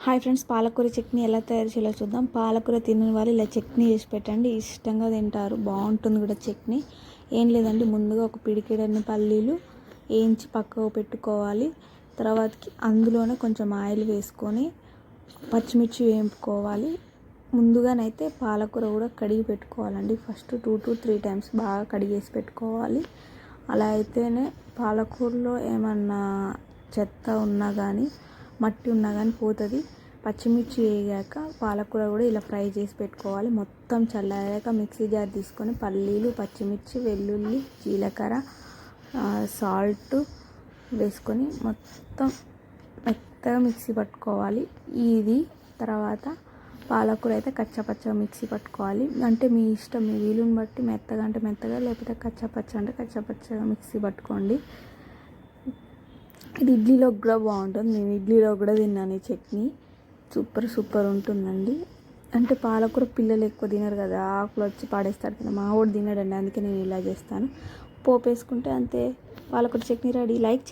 Hi friends, పాలకూర చట్నీ ఎలా తయారు చేయాలో చూద్దాం. పాలకూర తినని వాళ్ళు ఇలా చట్నీ చేసి పెట్టండి, ఇష్టంగా తింటారు. బాగుంటుంది కూడా చట్నీ. ఏం లేదండి, ముందుగా ఒక పిడికెడన్ని పల్లీలు వేయించి పక్కకు పెట్టుకోవాలి. తర్వాతకి అందులోనే కొంచెం ఆయిల్ వేసుకొని పచ్చిమిర్చి వేయించుకోవాలి. ముందుగానైతే పాలకూర కూడా కడిగి పెట్టుకోవాలండి. ఫస్ట్ 2 to 3 times బాగా కడిగేసి పెట్టుకోవాలి. అలా అయితేనే పాలకూరలో ఏమన్నా చెత్త ఉన్నా కానీ మట్టి ఉన్నా కానీ పోతుంది. పచ్చిమిర్చి వేగాక పాలకూర కూడా ఇలా ఫ్రై చేసి పెట్టుకోవాలి. మొత్తం చల్లారాక మిక్సీ జార్ తీసుకొని పల్లీలు, పచ్చిమిర్చి, వెల్లుల్లి, జీలకర్ర, సాల్ట్ వేసుకొని మొత్తం మెత్తగా మిక్సీ పట్టుకోవాలి. ఇది తర్వాత పాలకూర అయితే కచ్చాపచ్చగా మిక్సీ పట్టుకోవాలి. అంటే మీ ఇష్టం, మీ వీలుని బట్టి మెత్తగా అంటే మెత్తగా, లేకపోతే కచ్చాపచ్చ అంటే కచ్చాపచ్చగా మిక్సీ పట్టుకోండి. ఇది ఇడ్లీలో కూడా బాగుంటుంది. నేను ఇడ్లీలో కూడా తిన్నాను ఈ చట్నీ. సూపర్ ఉంటుందండి. అంటే పాలకూర పిల్లలు ఎక్కువ తినరు కదా, ఆకులు వచ్చి పాడేస్తారు కదా. మా వాడు తినడండి, అందుకే నేను ఇలా చేస్తాను. పోపు వేసుకుంటే అంతే, పాలకూర చట్నీ రెడీ. లైక్